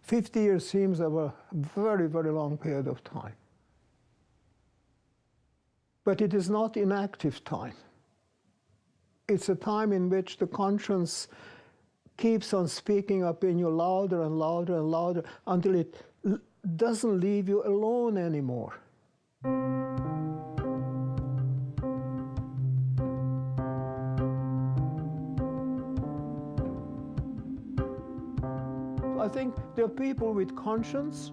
50 years seems of a very, very long period of time. But it is not inactive time. It's a time in which the conscience keeps on speaking up in you louder and louder and louder until it doesn't leave you alone anymore. I think there are people with conscience,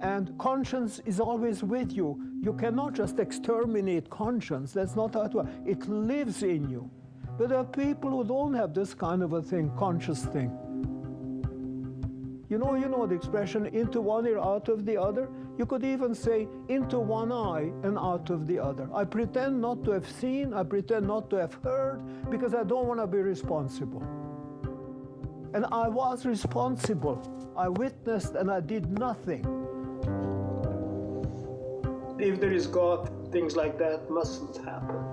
and conscience is always with you. You cannot just exterminate conscience. That's not how it works. It lives in you. But there are people who don't have this kind of a thing, conscious thing. You know the expression, into one ear, out of the other? You could even say, into one eye and out of the other. I pretend not to have seen, I pretend not to have heard, because I don't want to be responsible. And I was responsible. I witnessed and I did nothing. If there is God, things like that mustn't happen.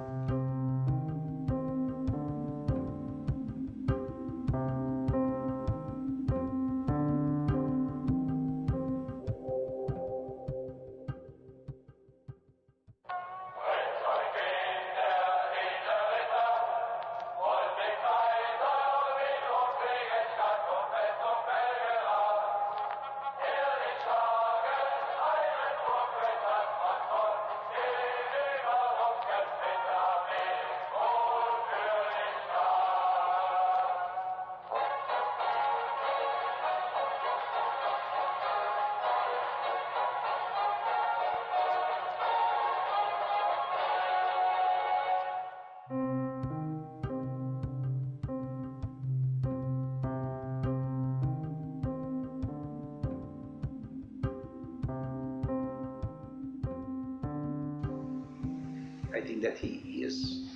I think that he has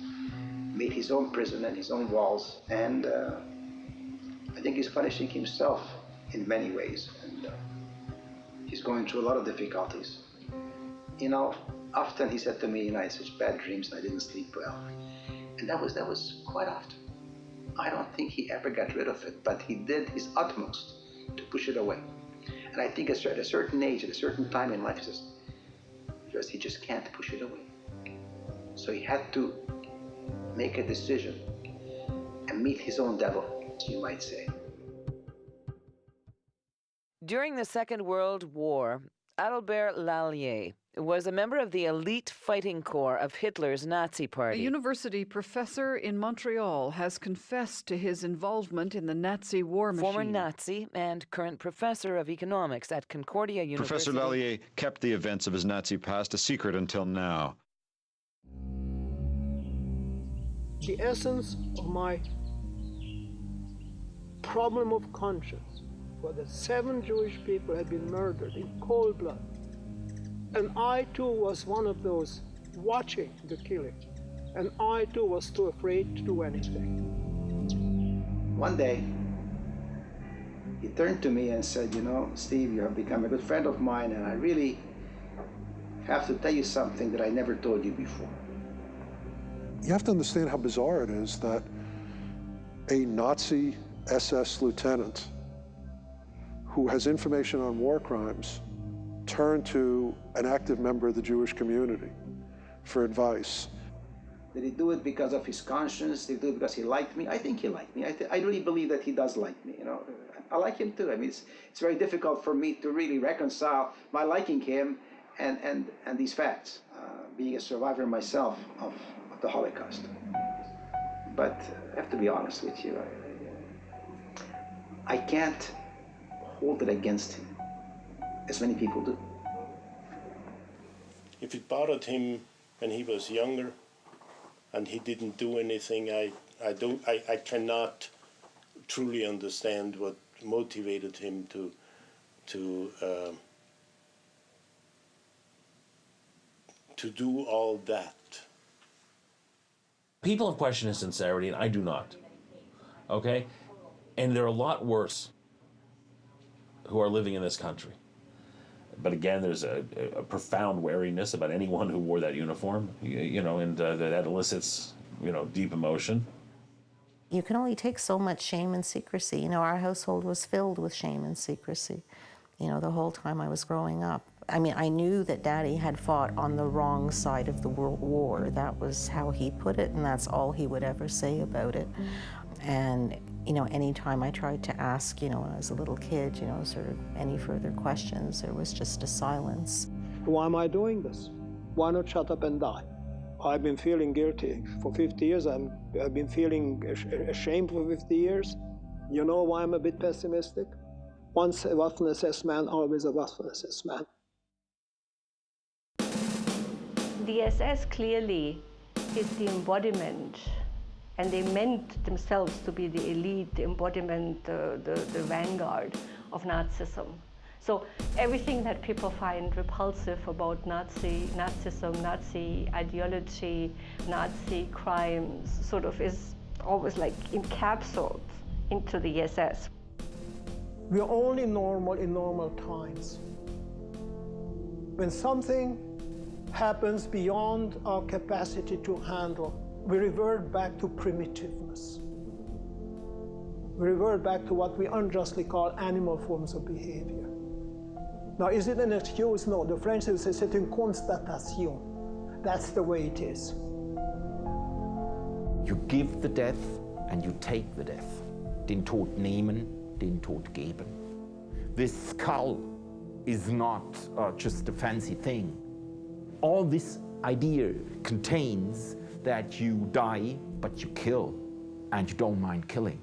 made his own prison and his own walls, and I think he's punishing himself in many ways, and he's going through a lot of difficulties. You know, often he said to me, I had such bad dreams and I didn't sleep well, and that was quite often. I don't think he ever got rid of it, but he did his utmost to push it away. And I think at a certain age, at a certain time in life, he just can't push it away. So he had to make a decision and meet his own devil, you might say. During the Second World War, Adalbert Lallier was a member of the elite fighting corps of Hitler's Nazi Party. A university professor in Montreal has confessed to his involvement in the Nazi war machine. Former Nazi and current professor of economics at Concordia University. Professor Lallier kept the events of his Nazi past a secret until now. The essence of my problem of conscience was that 7 Jewish people had been murdered in cold blood. And I too was one of those watching the killing. And I too was too afraid to do anything. One day, he turned to me and said, Steve, you have become a good friend of mine, and I really have to tell you something that I never told you before. You have to understand how bizarre it is that a Nazi SS lieutenant who has information on war crimes turned to an active member of the Jewish community for advice. Did he do it because of his conscience? Did he do it because he liked me? I think he liked me. I really believe that he does like me. I like him too. I mean, it's very difficult for me to really reconcile my liking him and these facts, being a survivor myself of the Holocaust. But I have to be honest with you. I can't hold it against him, as many people do. If it bothered him when he was younger and he didn't do anything, I cannot truly understand what motivated him to do all that. People have questioned his sincerity, and I do not. Okay? And there are a lot worse who are living in this country. But again, there's a profound wariness about anyone who wore that uniform, and that elicits, deep emotion. You can only take so much shame and secrecy. Our household was filled with shame and secrecy. you know, the whole time I was growing up. I mean, I knew that Daddy had fought on the wrong side of the World War. That was how he put it, and that's all he would ever say about it. And, you know, anytime I tried to ask, you know, when I was a little kid, you know, sort of any further questions, there was just a silence. Why am I doing this? Why not shut up and die? I've been feeling guilty for 50 years. I've been feeling ashamed for 50 years. You know why I'm a bit pessimistic? Once a Waffen SS man, always a Waffen SS man. The SS clearly is the embodiment, and they meant themselves to be the elite, the embodiment, the vanguard of Nazism. So everything that people find repulsive about Nazism, Nazi ideology, Nazi crimes, sort of is always like encapsulated into the SS. We're only normal in normal times. When something happens beyond our capacity to handle, we revert back to primitiveness. We revert back to what we unjustly call animal forms of behavior. Now, is it an excuse? No, the French say c'est une constatation. That's the way it is. You give the death and you take the death. Den Tod nehmen, den Tod geben. This skull is not just a fancy thing. All this idea contains that you die, but you kill, and you don't mind killing.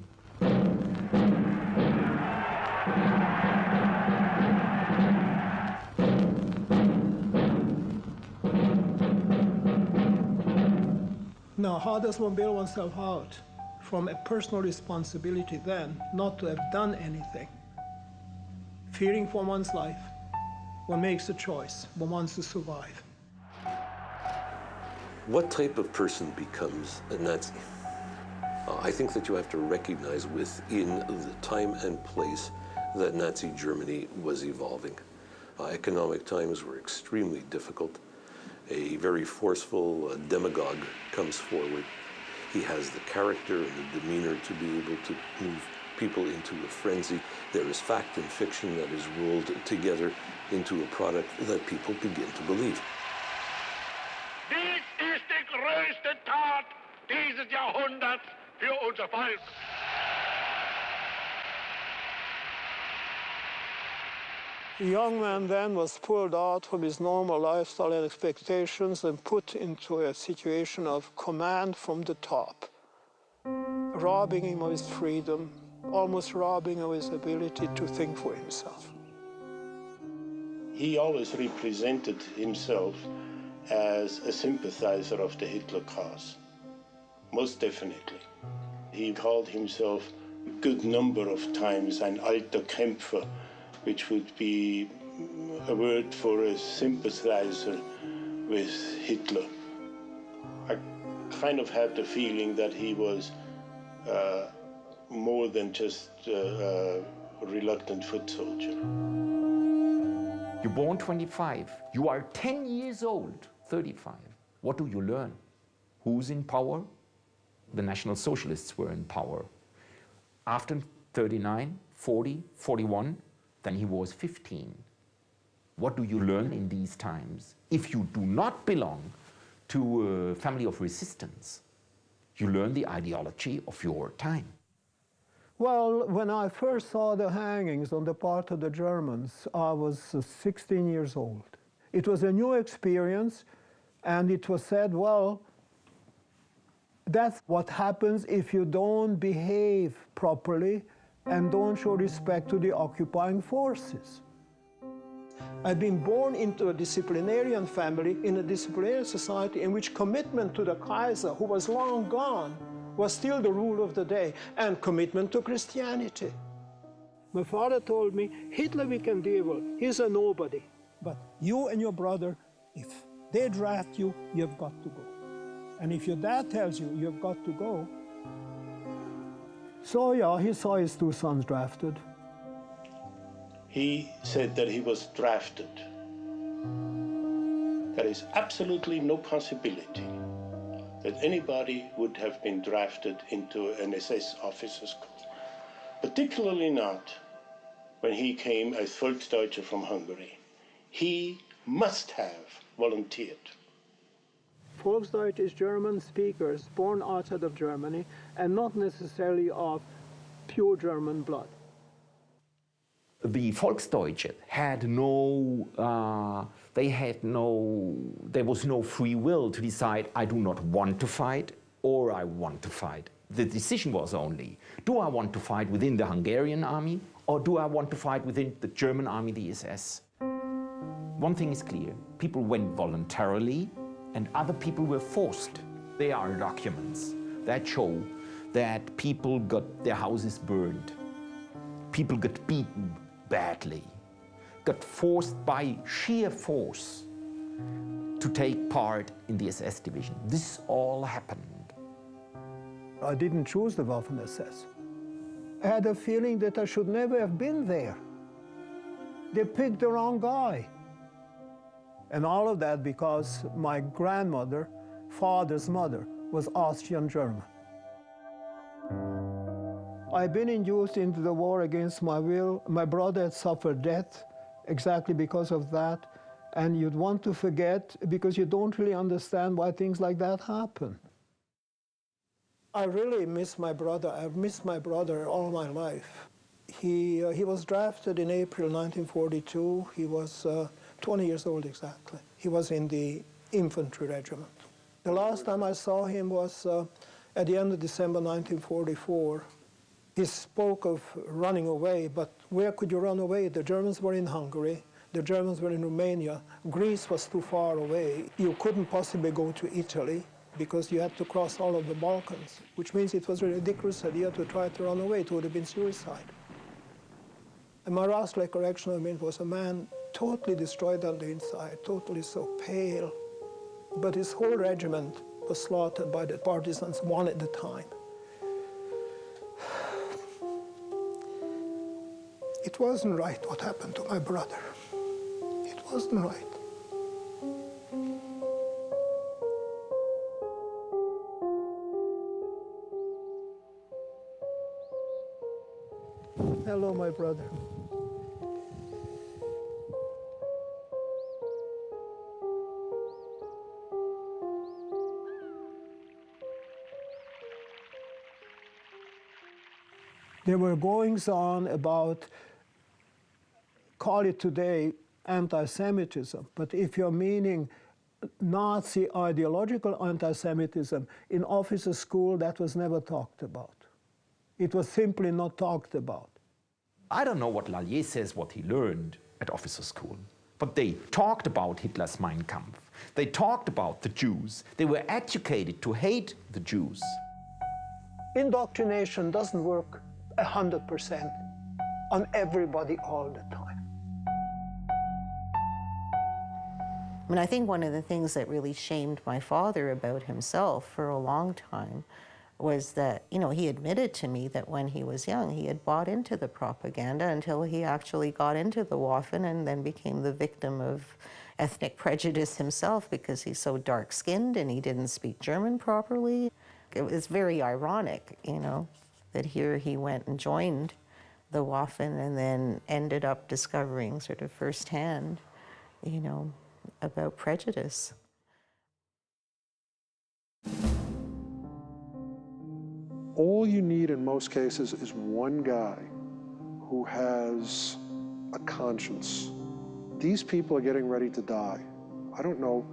Now, how does one bail oneself out from a personal responsibility then not to have done anything? Fearing for one's life, one makes a choice, one wants to survive. What type of person becomes a Nazi? I think that you have to recognize within the time and place that Nazi Germany was evolving. Economic times were extremely difficult. A very forceful demagogue comes forward. He has the character and the demeanor to be able to move people into a frenzy. There is fact and fiction that is rolled together into a product that people begin to believe. Dies ist die größte Tat dieses Jahrhunderts für unser Volk. The young man then was pulled out from his normal lifestyle and expectations and put into a situation of command from the top, robbing him of his freedom, almost robbing him of his ability to think for himself. He always represented himself as a sympathizer of the Hitler cause, most definitely. He called himself a good number of times ein alter Kämpfer, which would be a word for a sympathizer with Hitler. I kind of had the feeling that he was more than just a reluctant foot soldier. You're born 25. You are 10 years old, 35. What do you learn? Who's in power? The National Socialists were in power. After 39, 40, 41, then he was 15. What do you learn in these times? If you do not belong to a family of resistance, you learn the ideology of your time. Well, when I first saw the hangings on the part of the Germans, I was 16 years old. It was a new experience, and it was said, well, that's what happens if you don't behave properly and don't show respect to the occupying forces. I've been born into a disciplinarian family, in a disciplinarian society in which commitment to the Kaiser, who was long gone, was still the rule of the day, and commitment to Christianity. My father told me, Hitler we can deal with, he's a nobody. But you and your brother, if they draft you, you've got to go. And if your dad tells you you've got to go, so yeah, he saw his two sons drafted. He said that he was drafted. There is absolutely no possibility that anybody would have been drafted into an SS officer's corps, particularly not when he came as Volksdeutscher from Hungary. He must have volunteered. Volksdeutsch is German speakers born outside of Germany and not necessarily of pure German blood. The Volksdeutsche had there was no free will to decide, I do not want to fight or I want to fight. The decision was only, do I want to fight within the Hungarian army or do I want to fight within the German army, the SS? One thing is clear, people went voluntarily and other people were forced. There are documents that show that people got their houses burned, people got beaten badly, got forced by sheer force to take part in the SS division. This all happened. I didn't choose the Waffen SS. I had a feeling that I should never have been there. They picked the wrong guy. And all of that because my grandmother, father's mother, was Austrian-German. I've been induced into the war against my will. My brother had suffered death exactly because of that. And you'd want to forget because you don't really understand why things like that happen. I really miss my brother. I've missed my brother all my life. He was drafted in April 1942. He was 20 years old exactly. He was in the infantry regiment. The last time I saw him was at the end of December 1944. He spoke of running away, but where could you run away? The Germans were in Hungary. The Germans were in Romania. Greece was too far away. You couldn't possibly go to Italy because you had to cross all of the Balkans, which means it was a ridiculous idea to try to run away. It would have been suicide. And my last recollection of him was a man totally destroyed on the inside, totally so pale. But his whole regiment was slaughtered by the partisans one at a time. It wasn't right what happened to my brother. It wasn't right. Hello, my brother. There were goings-on about, call it today, anti-Semitism. But if you're meaning Nazi ideological anti-Semitism, in officer school that was never talked about. It was simply not talked about. I don't know what Lallier says what he learned at officer school, but they talked about Hitler's Mein Kampf. They talked about the Jews. They were educated to hate the Jews. Indoctrination doesn't work 100% on everybody all the time. I mean, I think one of the things that really shamed my father about himself for a long time was that, you know, he admitted to me that when he was young, he had bought into the propaganda until he actually got into the Waffen and then became the victim of ethnic prejudice himself because he's so dark-skinned and he didn't speak German properly. It was very ironic, you know, that here he went and joined the Waffen and then ended up discovering sort of firsthand, you know, about prejudice. All you need in most cases is one guy who has a conscience. These people are getting ready to die. I don't know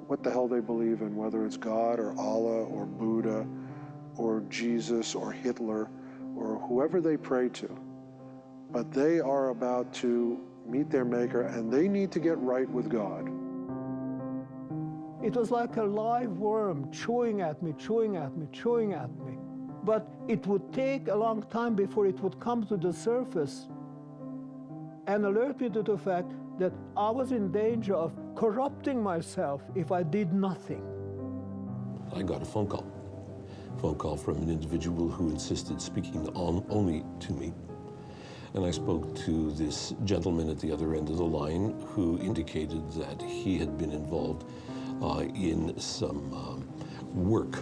what the hell they believe in, whether it's God or Allah or Buddha or Jesus or Hitler or whoever they pray to. But they are about to meet their maker and they need to get right with God. It was like a live worm chewing at me, chewing at me, chewing at me. But it would take a long time before it would come to the surface and alert me to the fact that I was in danger of corrupting myself if I did nothing. I got a phone call from an individual who insisted speaking only to me. And I spoke to this gentleman at the other end of the line who indicated that he had been involved in some work.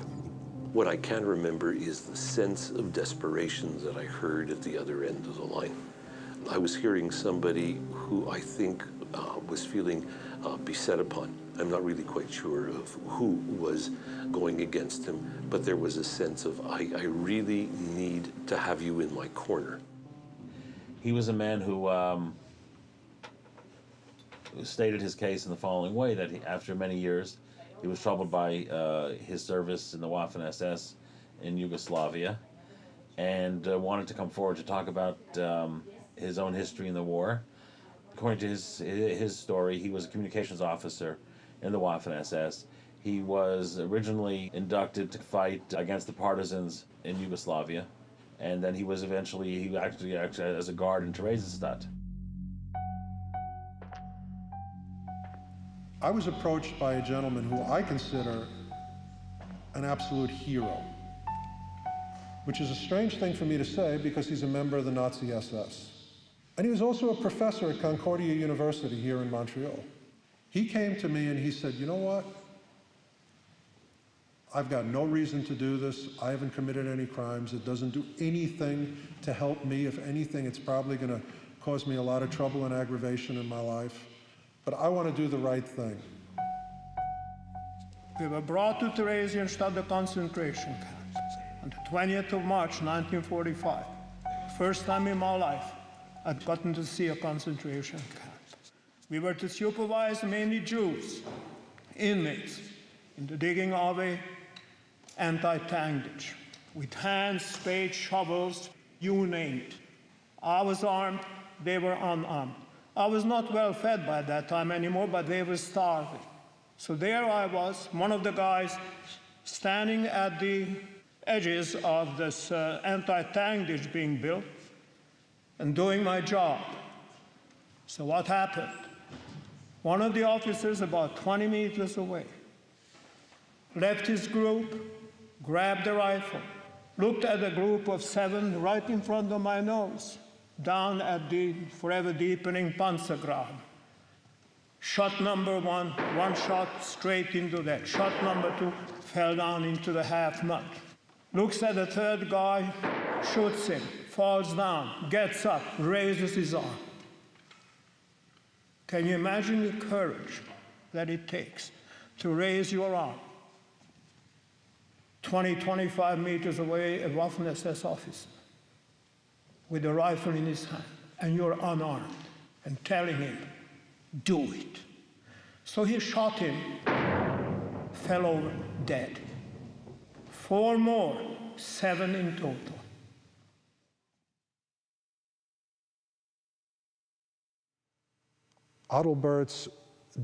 What I can remember is the sense of desperation that I heard at the other end of the line. I was hearing somebody who I think was feeling beset upon. I'm not really quite sure of who was going against him, but there was a sense of, I really need to have you in my corner. He was a man who stated his case in the following way, that after many years, he was troubled by his service in the Waffen SS in Yugoslavia, and wanted to come forward to talk about his own history in the war. According to his story, he was a communications officer in the Waffen SS. He was originally inducted to fight against the partisans in Yugoslavia, and then he actually as a guard in Theresienstadt. I was approached by a gentleman who I consider an absolute hero, which is a strange thing for me to say because he's a member of the Nazi SS. And he was also a professor at Concordia University here in Montreal. He came to me and he said, you know what? I've got no reason to do this. I haven't committed any crimes. It doesn't do anything to help me. If anything, it's probably going to cause me a lot of trouble and aggravation in my life. But I want to do the right thing. We were brought to Theresienstadt, the concentration camp, on the 20th of March, 1945. First time in my life I'd gotten to see a concentration camp. We were to supervise mainly Jews, inmates, in the digging of a anti-tank ditch, with hands, spades, shovels, you name it. I was armed, they were unarmed. I was not well fed by that time anymore, but they were starving. So there I was, one of the guys standing at the edges of this anti-tank ditch being built and doing my job. So what happened? One of the officers about 20 meters away left his group, grabbed the rifle, looked at a group of 7 right in front of my nose, down at the forever deepening Panzergraben. Shot number 1, one shot straight into that. Shot number 2 fell down into the half mud. Looks at the third guy, shoots him, falls down, gets up, raises his arm. Can you imagine the courage that it takes to raise your arm? 20, 25 meters away, a Waffen SS officer with a rifle in his hand, and you're unarmed, and telling him, do it. So he shot him, fell over, dead. 4 more, 7 in total. Adalbert's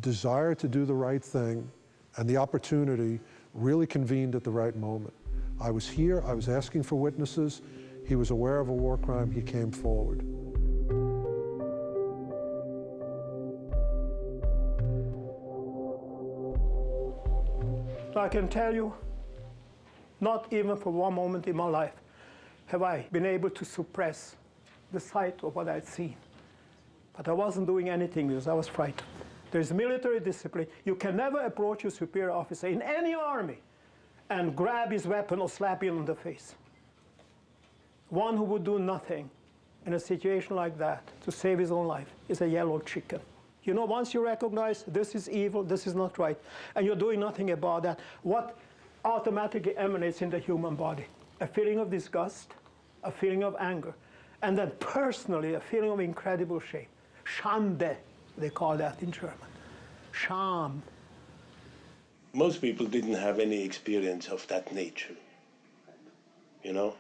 desire to do the right thing and the opportunity really convened at the right moment. I was here, I was asking for witnesses, he was aware of a war crime, he came forward. I can tell you, not even for one moment in my life have I been able to suppress the sight of what I'd seen. But I wasn't doing anything because I was frightened. There's military discipline. You can never approach your superior officer in any army and grab his weapon or slap him on the face. One who would do nothing in a situation like that to save his own life is a yellow chicken. You know, once you recognize this is evil, this is not right, and you're doing nothing about that, what automatically emanates in the human body? A feeling of disgust, a feeling of anger, and then personally a feeling of incredible shame. Schande, they call that in German. Scham. Most people didn't have any experience of that nature, you know?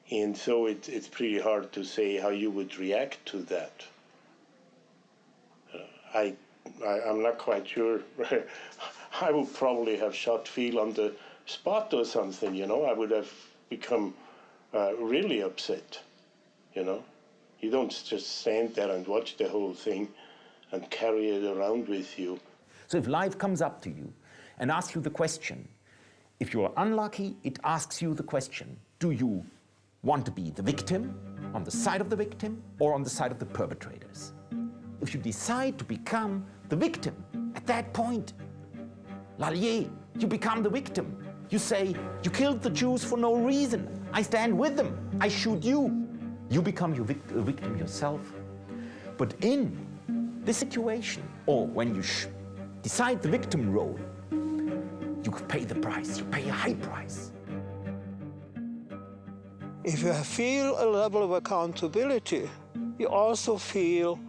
And so it's pretty hard to say how you would react to that. I'm not quite sure. I would probably have shot Phil on the spot or something, you know? I would have become really upset, you know? You don't just stand there and watch the whole thing and carry it around with you. So if life comes up to you and asks you the question, if you are unlucky, it asks you the question, do you want to be the victim, on the side of the victim, or on the side of the perpetrators? If you decide to become the victim, at that point, Lallier, you become the victim. You say, you killed the Jews for no reason. I stand with them. I shoot you. You become your victim yourself, But in this situation, or when you decide the victim role, you pay the price, you pay a high price. If you feel a level of accountability, you also feel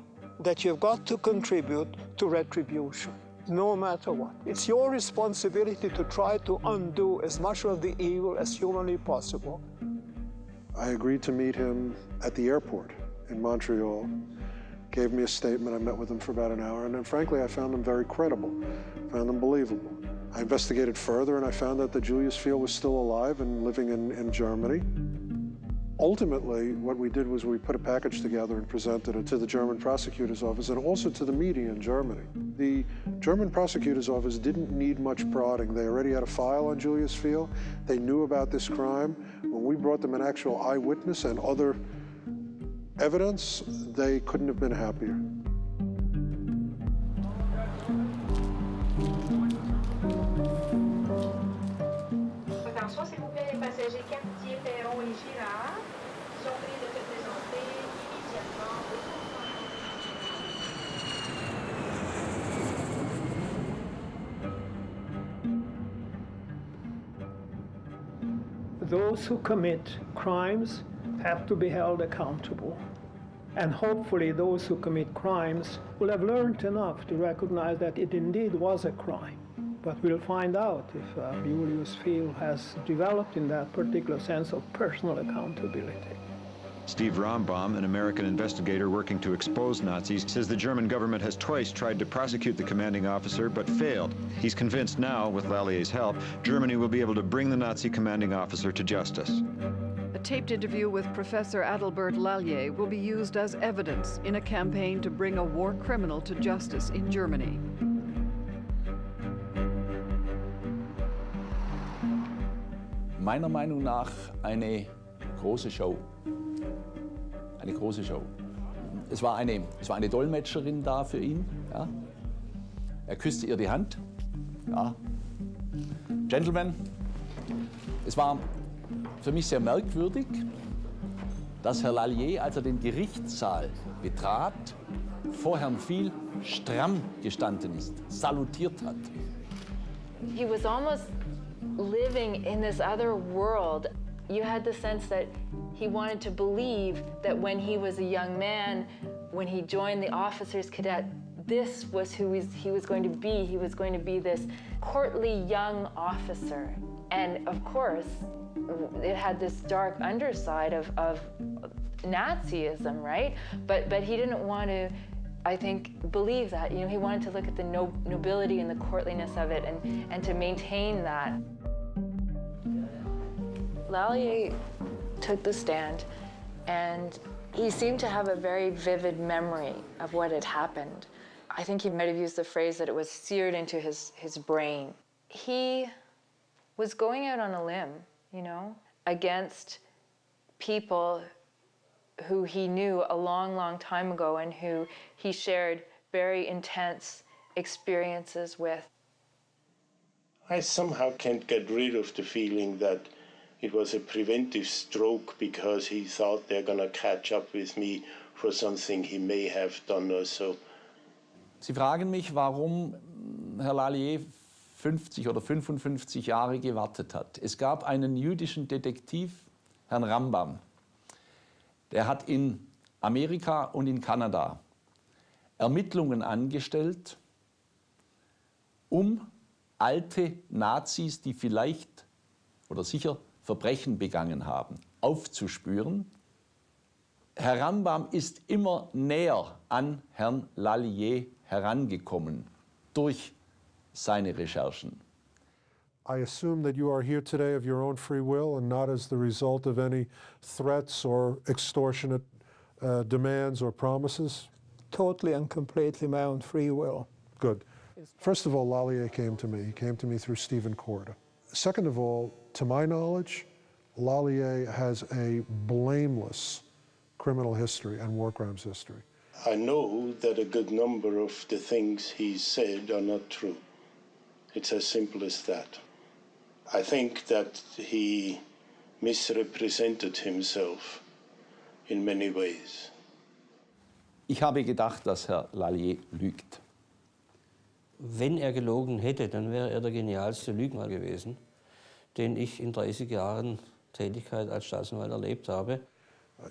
that you've got to contribute to retribution, no matter what. It's your responsibility to try to undo as much of the evil as humanly possible. I agreed to meet him at the airport in Montreal, gave me a statement. I met with him for about an hour, and then frankly, I found him very credible, found him believable. I investigated further, and I found out that Julius Field was still alive and living in Germany. Ultimately, what we did was we put a package together and presented it to the German prosecutor's office and also to the media in Germany. The German prosecutor's office didn't need much prodding. They already had a file on Julius Field. They knew about this crime. When we brought them an actual eyewitness and other evidence, they couldn't have been happier. Attention, s'il vous plaît, les passagers Cartier, Perron et Girard sont priés de se présenter immédiatement au Those who commit crimes have to be held accountable. And hopefully those who commit crimes will have learned enough to recognize that it indeed was a crime. But we'll find out if Julius Field has developed in that particular sense of personal accountability. Steve Rombaum, an American investigator working to expose Nazis, says the German government has twice tried to prosecute the commanding officer but failed. He's convinced now, with Lallier's help, Germany will be able to bring the Nazi commanding officer to justice. A taped interview with Professor Adalbert Lallier will be used as evidence in a campaign to bring a war criminal to justice in Germany. Meiner Meinung nach eine große Show. Eine große Show. Es war eine Dolmetscherin da für ihn. Ja. Er küsste ihr die Hand. Ja. Gentlemen, es war für mich sehr merkwürdig, dass Herr Lallier, als er den Gerichtssaal betrat, vor Herrn Field stramm gestanden ist, salutiert hat. He was almost living in this other world. You had the sense that he wanted to believe that when he was a young man, when he joined the officers' cadet, this was who he was going to be. He was going to be this courtly young officer. And of course, it had this dark underside of Nazism, right? But he didn't want to, I think, believe that. You know, he wanted to look at the nobility and the courtliness of it and to maintain that. Lallier took the stand, and he seemed to have a very vivid memory of what had happened. I think he might have used the phrase that it was seared into his brain. He was going out on a limb, you know, against people who he knew a long, long time ago and who he shared very intense experiences with. I somehow can't get rid of the feeling that it was a preventive stroke because he thought they're going to catch up with me for something he may have done or so. Sie fragen mich, warum Herr Lallier 50 oder 55 Jahre gewartet hat. Es gab einen jüdischen Detektiv, Herrn Rambam, der hat in Amerika und in Kanada Ermittlungen angestellt, um alte Nazis, die vielleicht oder sicher Verbrechen begangen haben, aufzuspüren. Herr Rambam ist immer näher an Herrn Lallier herangekommen durch seine Recherchen. I assume that you are here today of your own free will and not as the result of any threats or extortionate demands or promises? Totally and completely my own free will. Good. First of all, Lallier came to me. He came to me through Stephen Korda. Second of all, to my knowledge, Lallier has a blameless criminal history and war crimes history. I know that a good number of the things he said are not true. It's as simple as that. I think that he misrepresented himself in many ways. Ich habe gedacht, dass Herr Lallier lügt. Wenn er gelogen hätte, dann wäre er der genialste Lügner gewesen, den ich in 30 Jahren Tätigkeit als Staatsanwalt erlebt habe.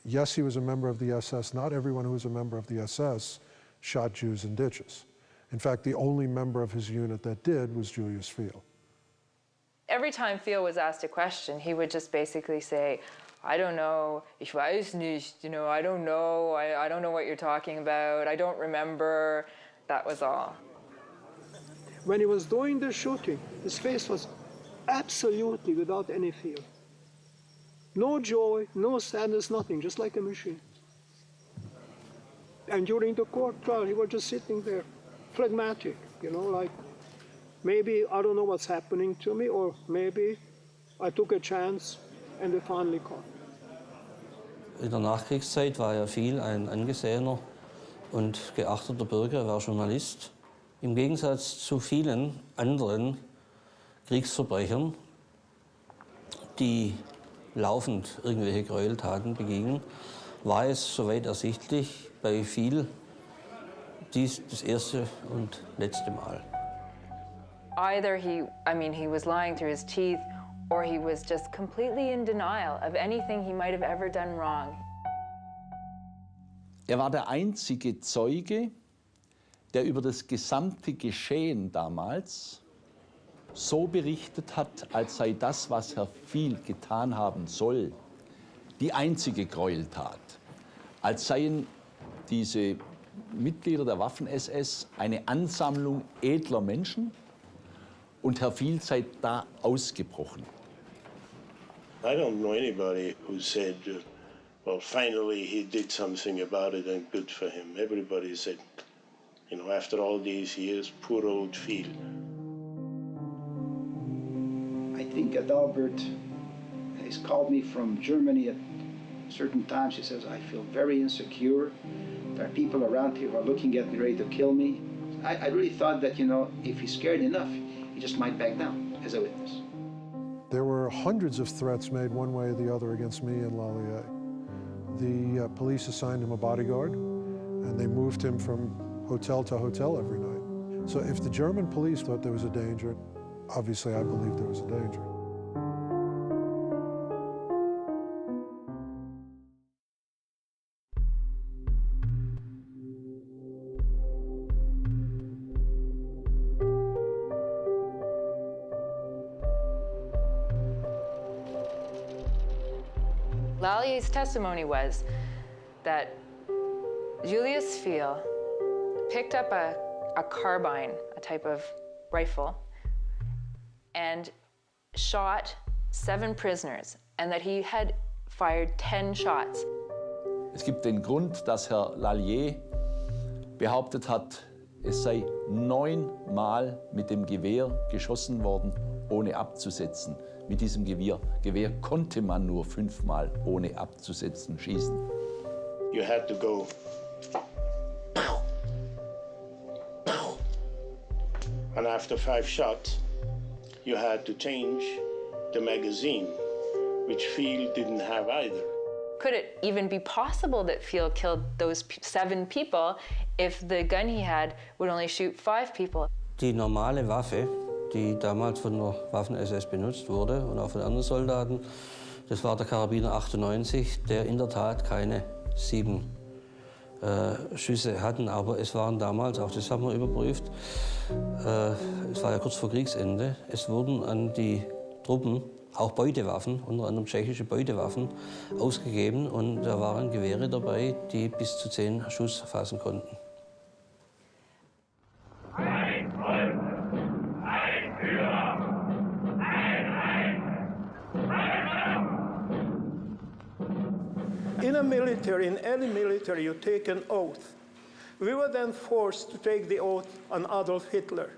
Yes, he was a member of the SS. Not everyone who was a member of the SS shot Jews in ditches. In fact, the only member of his unit that did was Julius Fiel. Every time Fiel was asked a question, he would just basically say, I don't know, ich weiß nicht, you know, I don't know, I don't know what you're talking about, I don't remember. That was all. When he was doing the shooting, his face was absolutely without any fear. No joy, no sadness, nothing, just like a machine. And during the court trial, he was just sitting there, phlegmatic, you know, like, maybe I don't know what's happening to me, or maybe I took a chance and they finally caught me. In der Nachkriegszeit war er viel ein angesehener und geachteter Bürger, er war Journalist. Im Gegensatz zu vielen anderen Kriegsverbrechern, die laufend irgendwelche Gräueltaten begingen, war es, soweit ersichtlich, bei Fiel dies das erste und letzte Mal. Either he was lying through his teeth, or he was just completely in denial of anything he might have ever done wrong. Er war der einzige Zeuge, der über das gesamte Geschehen damals so berichtet hat, als sei das, was Herr Fiel getan haben soll, die einzige Gräueltat. Als seien diese Mitglieder der Waffen SS eine Ansammlung edler Menschen und Herr Fiel sei da ausgebrochen. I don't know anybody who said, well, finally he did something about it and good for him. Everybody said, you know, after all these years, poor old Fiel. I think Adalbert has called me from Germany at certain times. He says, I feel very insecure. There are people around here who are looking at me, ready to kill me. I really thought that, you know, if he's scared enough, he just might back down as a witness. There were hundreds of threats made one way or the other against me and Lallier. The police assigned him a bodyguard, and they moved him from hotel to hotel every night. So if the German police thought there was a danger, obviously I believed there was a danger. Lallier's testimony was that Julius Fiel picked up a carbine, a type of rifle, and shot 7 prisoners, and that he had fired 10 shots. Es gibt den Grund, dass Herr Lallier behauptet hat, es sei 9 Mal mit dem Gewehr geschossen worden, ohne abzusetzen. Mit diesem Gewehr konnte man nur 5 Mal ohne abzusetzen schießen. You had to go. And after 5 shots, you had to change the magazine, which Fiel didn't have either. Could it even be possible that Fiel killed those 7 people if the gun he had would only shoot 5 people? Die normale Waffe, die damals von der Waffen SS benutzt wurde und auch von anderen Soldaten, das war der Karabiner 98, der in der Tat keine 7 Schüsse hatten, aber es waren damals, auch das haben wir überprüft, es war ja kurz vor Kriegsende, es wurden an die Truppen auch Beutewaffen, unter anderem tschechische Beutewaffen, ausgegeben und da waren Gewehre dabei, die bis zu 10 Schuss fassen konnten. In a military, in any military, you take an oath. We were then forced to take the oath on Adolf Hitler.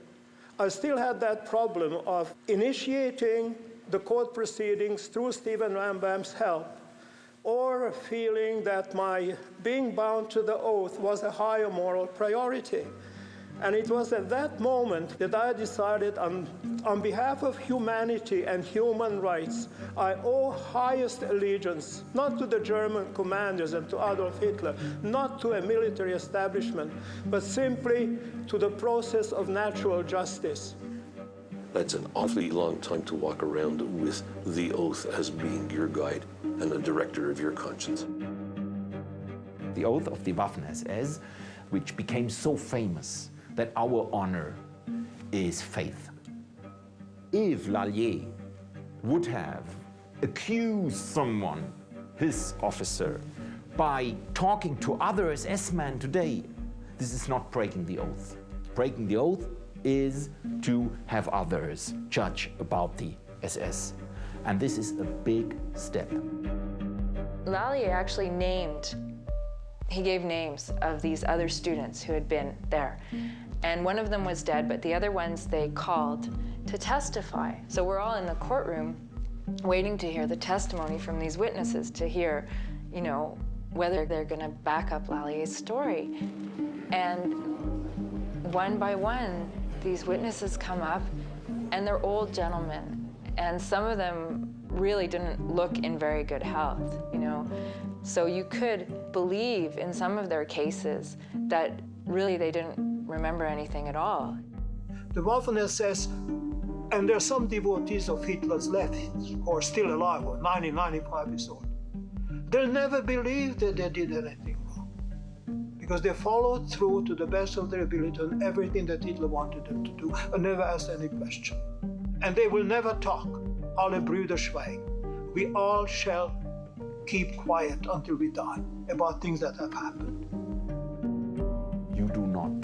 I still had that problem of initiating the court proceedings through Stephen Rambam's help, or feeling that my being bound to the oath was a higher moral priority. And it was at that moment that I decided on behalf of humanity and human rights, I owe highest allegiance, not to the German commanders and to Adolf Hitler, not to a military establishment, but simply to the process of natural justice. That's an awfully long time to walk around with the oath as being your guide and the director of your conscience. The oath of the Waffen SS, which became so famous that our honor is faith. If Lallier would have accused someone, his officer, by talking to other SS men today, this is not breaking the oath. Breaking the oath is to have others judge about the SS. And this is a big step. Lallier actually he gave names of these other students who had been there. And one of them was dead, but the other ones they called to testify. So we're all in the courtroom waiting to hear the testimony from these witnesses, to hear, you know, whether they're gonna back up Lallier's story. And one by one, these witnesses come up, and they're old gentlemen. And some of them really didn't look in very good health, you know. So you could believe in some of their cases that really they didn't remember anything at all. The Waffen SS, and there are some devotees of Hitler's left who are still alive, or 90, 95 years old. They'll never believe that they did anything wrong, because they followed through to the best of their ability on everything that Hitler wanted them to do, and never asked any question. And they will never talk. Alle Brüder schweigen. We all shall keep quiet until we die about things that have happened. You do not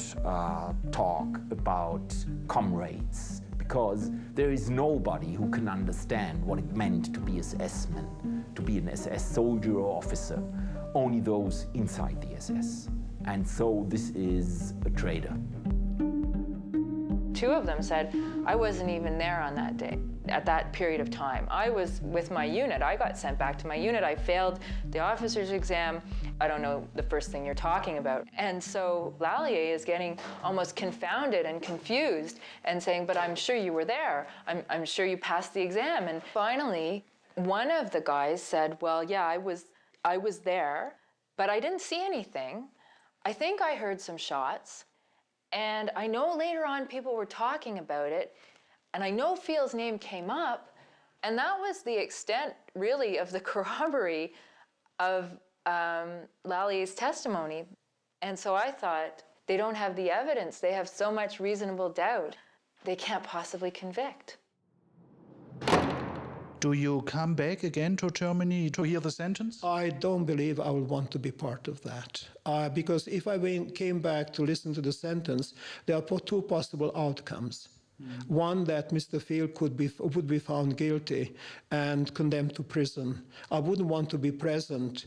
talk about comrades, because there is nobody who can understand what it meant to be an SS-man, to be an SS soldier or officer, only those inside the SS. And so this is a traitor. Two of them said, I wasn't even there on that day, at that period of time. I was with my unit. I got sent back to my unit. I failed the officer's exam. I don't know the first thing you're talking about. And so Lallier is getting almost confounded and confused and saying, but I'm sure you were there. I'm sure you passed the exam. And finally, one of the guys said, well, yeah, I was there, but I didn't see anything. I think I heard some shots. And I know later on people were talking about it, and I know Fields' name came up, and that was the extent, really, of the corroboree of Lallier's testimony. And so I thought, they don't have the evidence. They have so much reasonable doubt. They can't possibly convict. Do you come back again to Germany to hear the sentence? I don't believe I would want to be part of that. Because if I came back to listen to the sentence, there are two possible outcomes. One, that Mr. Field would be found guilty and condemned to prison. I wouldn't want to be present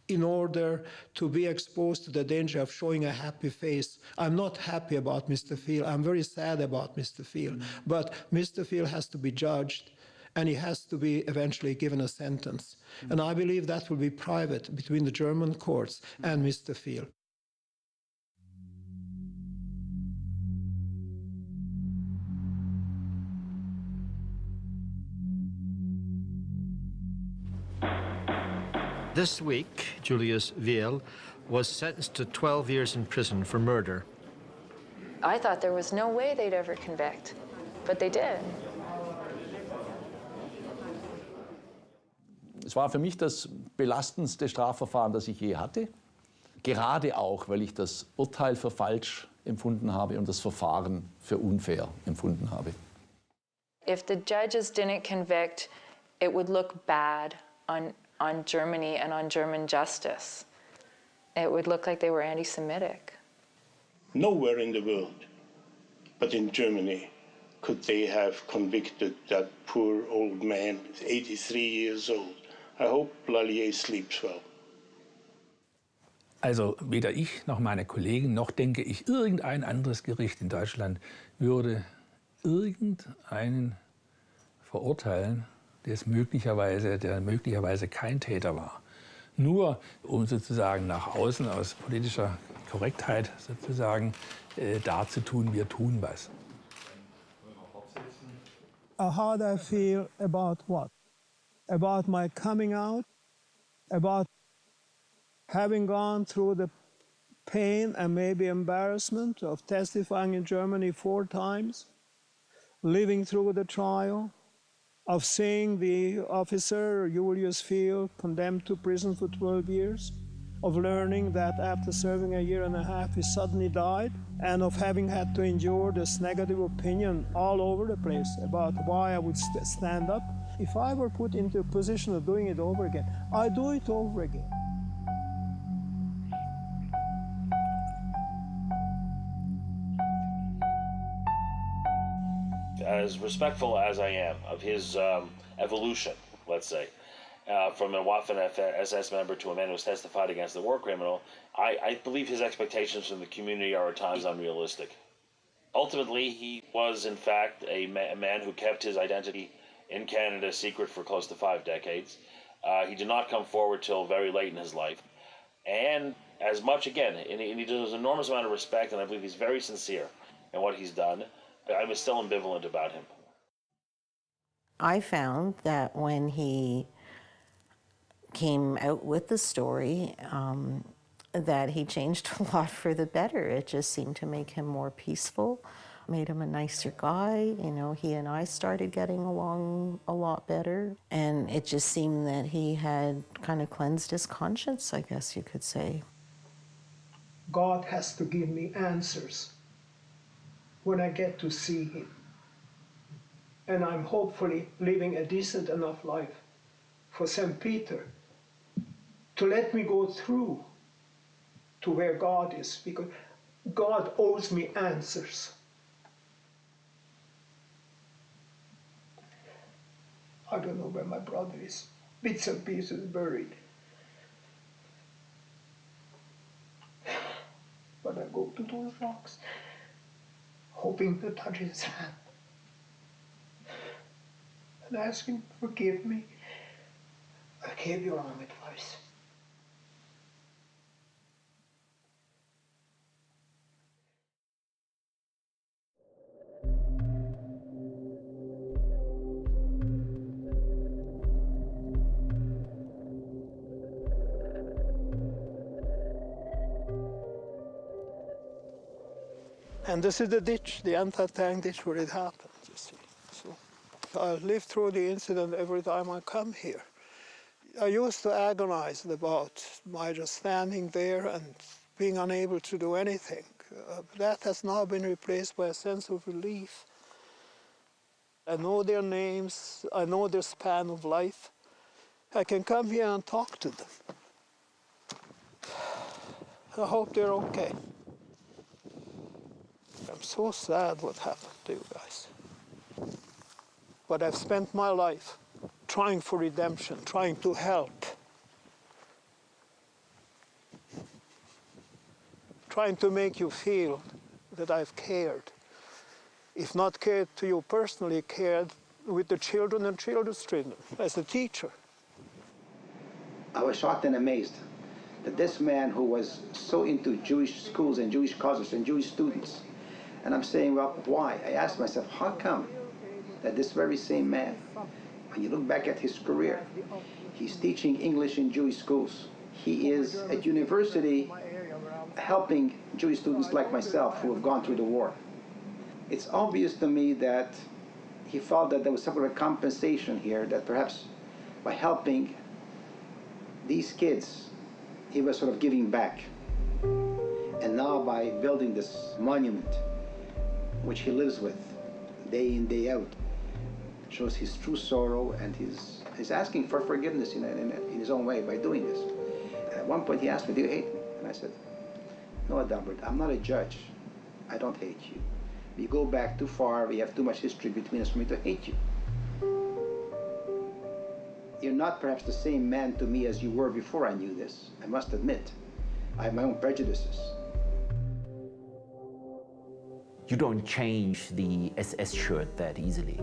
in order to be exposed to the danger of showing a happy face. I'm not happy about Mr. Field. I'm very sad about Mr. Field. But Mr. Field has to be judged, and he has to be eventually given a sentence. And I believe that will be private between the German courts and Mr. Field. This week, Julius Viel was sentenced to 12 years in prison for murder. I thought there was no way they'd ever convict, but they did. Es war für mich das belastendste Strafverfahren, das ich je hatte. Gerade auch, weil ich das Urteil für falsch empfunden habe und das Verfahren für unfair empfunden habe. If the judges didn't convict, it would look bad on Germany and on German justice. It would look like they were anti-Semitic. Nowhere in the world, but in Germany, could they have convicted that poor old man, 83 years old. I hope Lallier sleeps well. Also weder ich noch meine Kollegen, noch denke ich, irgendein anderes Gericht in Deutschland würde irgendeinen verurteilen, der möglicherweise kein Täter war. Nur um sozusagen nach außen aus politischer Korrektheit sozusagen darzutun, wir tun was. How do I feel about what? About my coming out? About having gone through the pain and maybe embarrassment of testifying in Germany 4 times, living through the trial, of seeing the officer, Julius Field, condemned to prison for 12 years, of learning that after serving a year and a half, he suddenly died, and of having had to endure this negative opinion all over the place about why I would stand up. If I were put into a position of doing it over again, I'd do it over again. As respectful as I am of his evolution, let's say, from a Waffen SS member to a man who's testified against the war criminal, I believe his expectations from the community are at times unrealistic. Ultimately, he was, in fact, a man who kept his identity in Canada secret for close to 5 decades. He did not come forward till very late in his life. And as much, again, and he does an enormous amount of respect, and I believe he's very sincere in what he's done. I was still ambivalent about him. I found that when he came out with the story, that he changed a lot for the better. It just seemed to make him more peaceful, made him a nicer guy. You know, he and I started getting along a lot better. And it just seemed that he had kind of cleansed his conscience, I guess you could say. God has to give me answers when I get to see him. And I'm hopefully living a decent enough life for St. Peter to let me go through to where God is, because God owes me answers. I don't know where my brother is. Bits and pieces buried. But I go to those rocks, hoping to touch his hand and ask him to forgive me. I gave you wrong advice. And this is the ditch, the anti-tank ditch where it happened, you see. So I live through the incident every time I come here. I used to agonize about my just standing there and being unable to do anything. That has now been replaced by a sense of relief. I know their names, I know their span of life. I can come here and talk to them. I hope they're okay. I'm so sad what happened to you guys. But I've spent my life trying for redemption, trying to help, trying to make you feel that I've cared. If not cared to you personally, cared with the children and children's children as a teacher. I was shocked and amazed that this man who was so into Jewish schools and Jewish causes and Jewish students, and I'm saying, well, why? I asked myself, how come that this very same man, when you look back at his career, he's teaching English in Jewish schools. He is at university helping Jewish students like myself who have gone through the war. It's obvious to me that he felt that there was some sort of a compensation here, that perhaps by helping these kids, he was sort of giving back. And now by building this monument, which he lives with day in, day out, shows his true sorrow, and he's asking for forgiveness in his own way by doing this. At one point he asked me, do you hate me? And I said, no, Adalbert, I'm not a judge. I don't hate you. We go back too far, we have too much history between us for me to hate you. You're not perhaps the same man to me as you were before I knew this. I must admit, I have my own prejudices. You don't change the SS shirt that easily.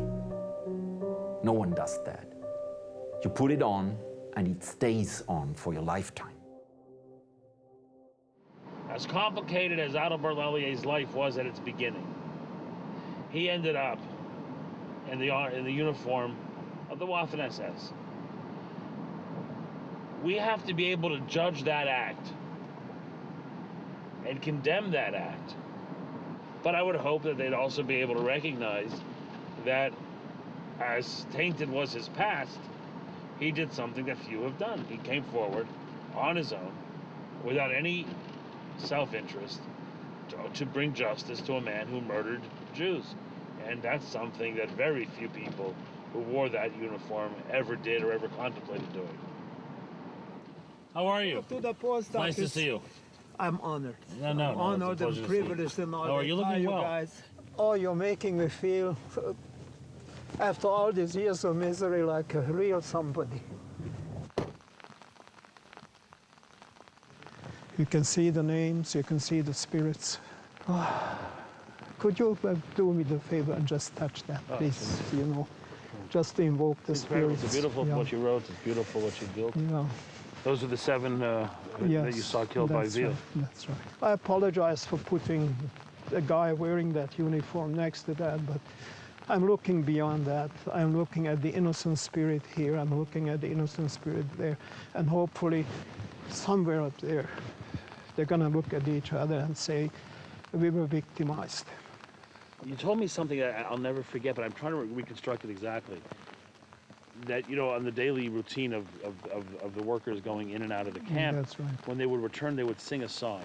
No one does that. You put it on and it stays on for your lifetime. as complicated as Adalbert Lallier's life was at its beginning, he ended up in the uniform of the Waffen SS. We have to be able to judge that act and condemn that act. But I would hope that they'd also be able to recognize that, as tainted was his past, he did something that few have done. He came forward on his own, without any self-interest, to bring justice to a man who murdered Jews. And that's something that very few people who wore that uniform ever did or ever contemplated doing. How are you? To the post Nice to office. see you. I'm honored. No, I'm honored and it's a pleasure to see you. privileged and all How are that. you? Hi, Looking well. guys. Oh, you're making me feel, after all these years of misery, like a real somebody. You can see the names, you can see the spirits. Oh, could you do me the favor and just touch that, please? You know, just to invoke the It's incredible. spirits. It's beautiful Yeah. what you wrote. It's beautiful what you built. Yeah. Those are the 7 that you saw killed by that's Veal. right, that's right. I apologize for putting a guy wearing that uniform next to that, but I'm looking beyond that. I'm looking at the innocent spirit here. I'm looking at the innocent spirit there. And hopefully, somewhere up there, they're going to look at each other and say, we were victimized. You told me something that I'll never forget, but I'm trying to reconstruct it exactly. That, you know, on the daily routine of the workers going in and out of the camp, That's right. when they would return, they would sing a song.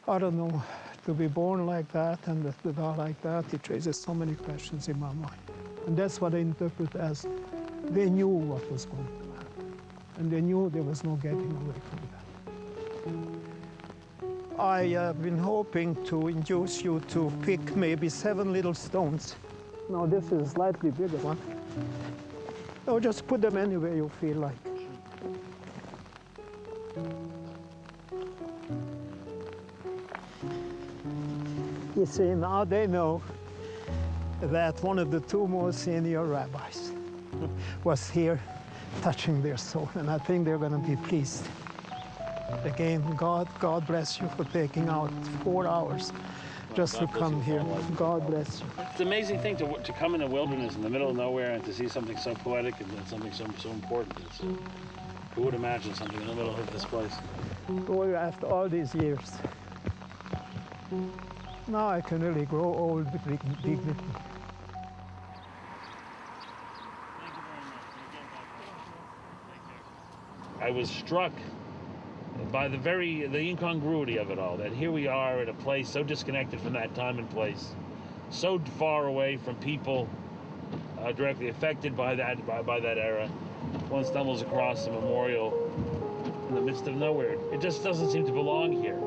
I don't know, to be born like that and to die like that, it raises so many questions in my mind. And that's what I interpret as they knew what was going to happen. And they knew there was no getting away from that. I have been hoping to induce you to pick maybe 7 little stones. Now this is a slightly bigger one. Or just put them anywhere you feel like. You see, now they know that one of the 2 most senior rabbis was here touching their soul, and I think they're going to be pleased. Again, God bless you for taking out 4 hours just to come here. God bless you. It's an amazing thing to come in the wilderness in the middle of nowhere and to see something so poetic and something so important. Who would imagine something in the middle of this place? Boy, after all these years, now I can really grow old with dignity. I was struck by the incongruity of it all, that here we are in a place so disconnected from that time and place, so far away from people directly affected by that era. One stumbles across a memorial in the midst of nowhere. It just doesn't seem to belong here.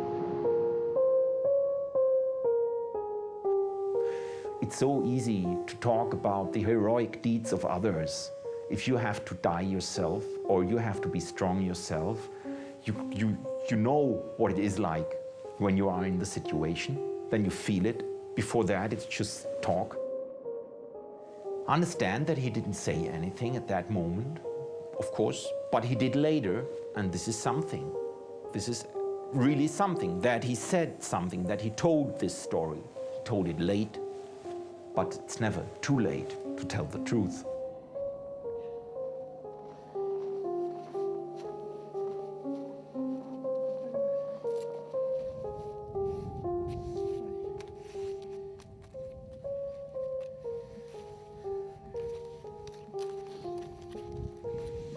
It's so easy to talk about the heroic deeds of others. If you have to die yourself or you have to be strong yourself, you know what it is like when you are in the situation, then you feel it. Before that, it's just talk. Understand that he didn't say anything at that moment, of course, but he did later, and this is something. This is really something, that he said something, that he told this story. He told it late, but it's never too late to tell the truth.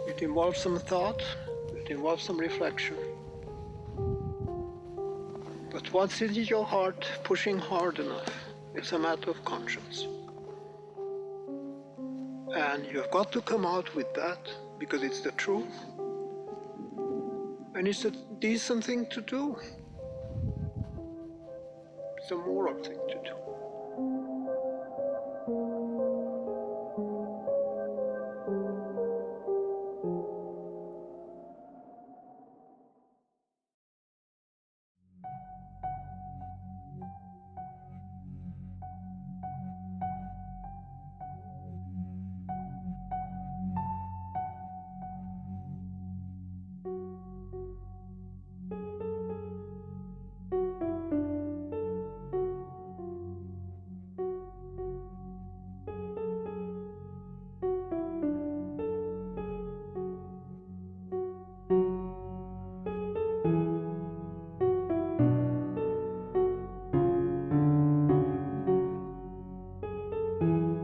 It involves some thought, it involves some reflection. But what's in your heart pushing hard enough? It's a matter of conscience. And you've got to come out with that because it's the truth. And it's a decent thing to do. It's a moral thing to do. Thank you.